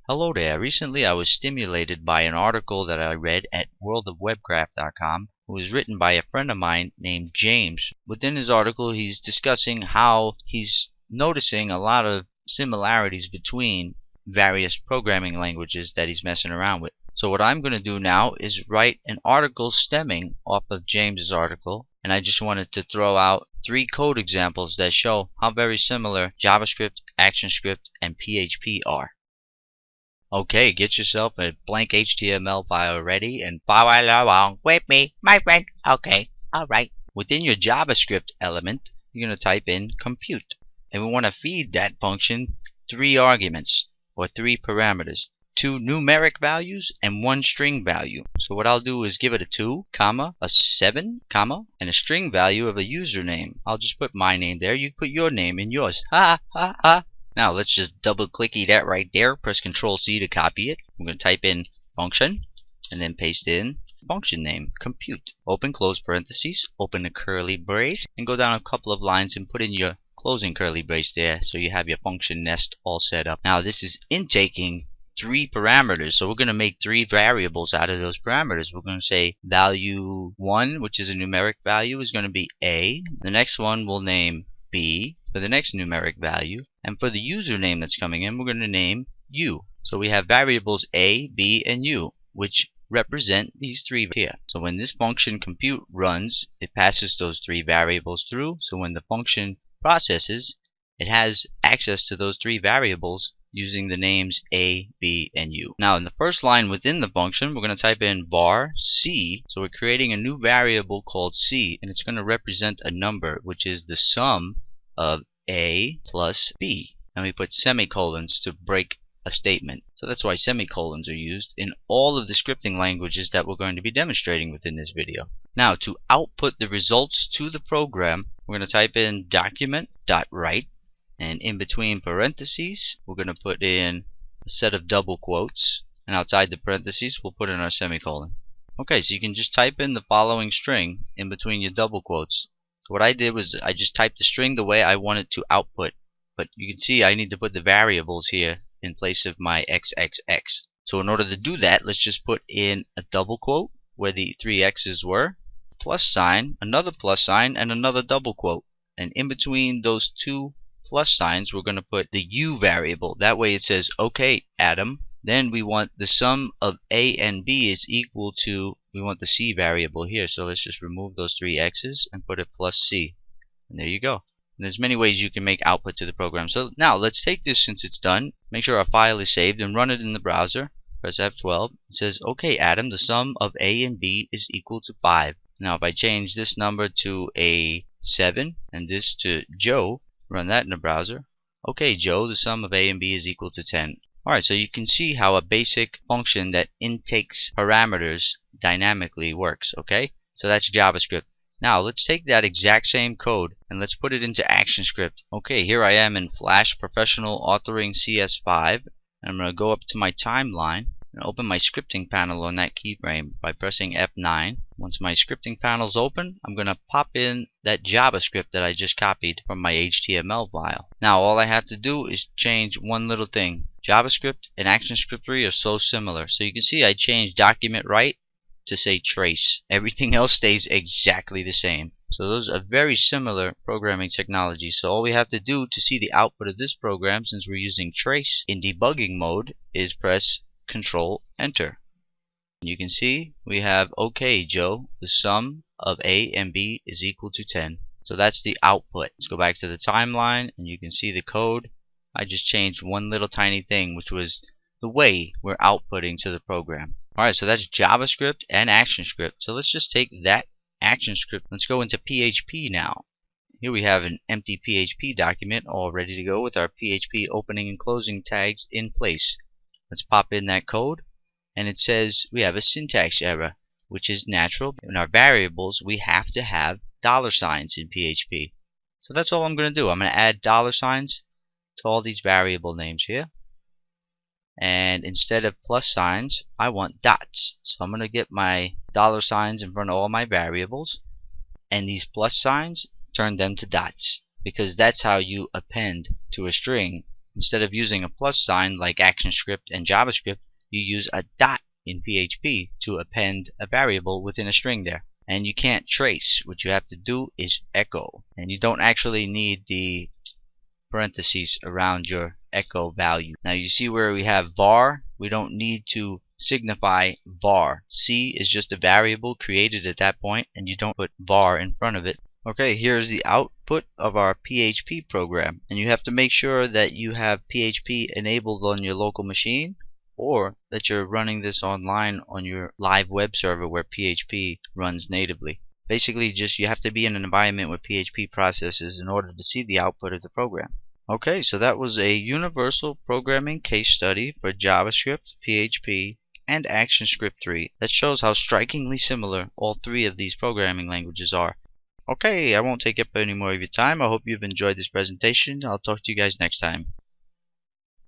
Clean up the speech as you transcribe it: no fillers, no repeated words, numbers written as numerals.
Hello there. Recently I was stimulated by an article that I read at worldofwebcraft.com. It was written by a friend of mine named James. Within his article he's discussing how he's noticing a lot of similarities between various programming languages that he's messing around with. So what I'm going to do now is write an article stemming off of James's article, and I just wanted to throw out 3 code examples that show how very similar JavaScript, ActionScript, and PHP are. Okay, get yourself a blank HTML file ready and follow along with me, my friend. Okay, alright. Within your JavaScript element, you're going to type in compute. And we want to feed that function 3 arguments, or 3 parameters. 2 numeric values and 1 string value. So what I'll do is give it a 2, comma, a 7, comma, and a string value of a username. I'll just put my name there. You put your name in yours. Ha ha ha. Now let's just double clicky that right there. Press Ctrl C to copy it. I'm going to type in function and then paste in function name, compute. Open close parentheses, open a curly brace, and go down a couple of lines and put in your closing curly brace there so you have your function nest all set up. Now this is intaking 3 parameters, so we're going to make 3 variables out of those parameters. We're going to say value 1, which is a numeric value, is going to be A. The next one we'll name B for the next numeric value, and for the username that's coming in we're going to name U. So we have variables A, B, and U, which represent these 3 here. So when this function compute runs, it passes those 3 variables through, so when the function processes, it has access to those 3 variables using the names A, B, and U. Now in the first line within the function we're going to type in var C. So we're creating a new variable called C, and it's going to represent a number, which is the sum of A plus B. And we put semicolons to break a statement. So that's why semicolons are used in all of the scripting languages that we're going to be demonstrating within this video. Now to output the results to the program, we're going to type in document.write, and in between parentheses we're going to put in a set of double quotes, and outside the parentheses we'll put in our semicolon. Okay, so you can just type in the following string in between your double quotes. So what I did was I just typed the string the way I want it to output, but you can see I need to put the variables here in place of my XXX. So in order to do that, let's just put in a double quote where the 3 X's were, plus sign, another plus sign, and another double quote. And in between those 2 plus signs we're going to put the U variable. That way it says, okay Adam. Then we want the sum of A and B is equal to, we want the C variable here, so let's just remove those 3 X's and put it plus C. And there you go. And there's many ways you can make output to the program. So now let's take this, since it's done, make sure our file is saved and run it in the browser. Press F12. It says, okay Adam, the sum of A and B is equal to 5. Now if I change this number to a 7 and this to Joe, run that in the browser. Okay Joe, the sum of A and B is equal to 10. Alright, so you can see how a basic function that intakes parameters dynamically works, okay? So that's JavaScript. Now let's take that exact same code and let's put it into ActionScript. Okay, here I am in Flash Professional Authoring CS5, and I'm going to go up to my timeline and open my scripting panel on that keyframe by pressing F9. Once my scripting panel's open, I'm going to pop in that JavaScript that I just copied from my HTML file. Now all I have to do is change one little thing. JavaScript and ActionScript 3 are so similar. So you can see I changed document write to say trace. Everything else stays exactly the same. So those are very similar programming technologies. So all we have to do to see the output of this program, since we're using trace in debugging mode, is press Control Enter. You can see we have, okay Joe, the sum of A and B is equal to 10. So that's the output. Let's go back to the timeline and you can see the code. I just changed one little tiny thing, which was the way we're outputting to the program. Alright, so that's JavaScript and ActionScript. So let's just take that ActionScript. Let's go into PHP now. Here we have an empty PHP document all ready to go with our PHP opening and closing tags in place. Let's pop in that code, and it says we have a syntax error, which is natural. In our variables we have to have $signs in PHP. So that's all I'm going to do. I'm going to add $signs to all these variable names here, and instead of plus signs I want dots. So I'm going to get my $signs in front of all my variables, and these plus signs, turn them to dots, because that's how you append to a string Instead of using a plus sign like ActionScript and JavaScript, you use a dot in PHP to append a variable within a string there. And you can't trace. What you have to do is echo. And you don't actually need the parentheses around your echo value. Now you see where we have var, we don't need to signify var. C is just a variable created at that point, and you don't put var in front of it. Okay, here's the output of our PHP program, and you have to make sure that you have PHP enabled on your local machine, or that you're running this online on your live web server where PHP runs natively. Basically, just you have to be in an environment with PHP processes in order to see the output of the program. Okay, so that was a universal programming case study for JavaScript, PHP, and ActionScript 3 that shows how strikingly similar all three of these programming languages are. Okay, I won't take up any more of your time. I hope you've enjoyed this presentation. I'll talk to you guys next time.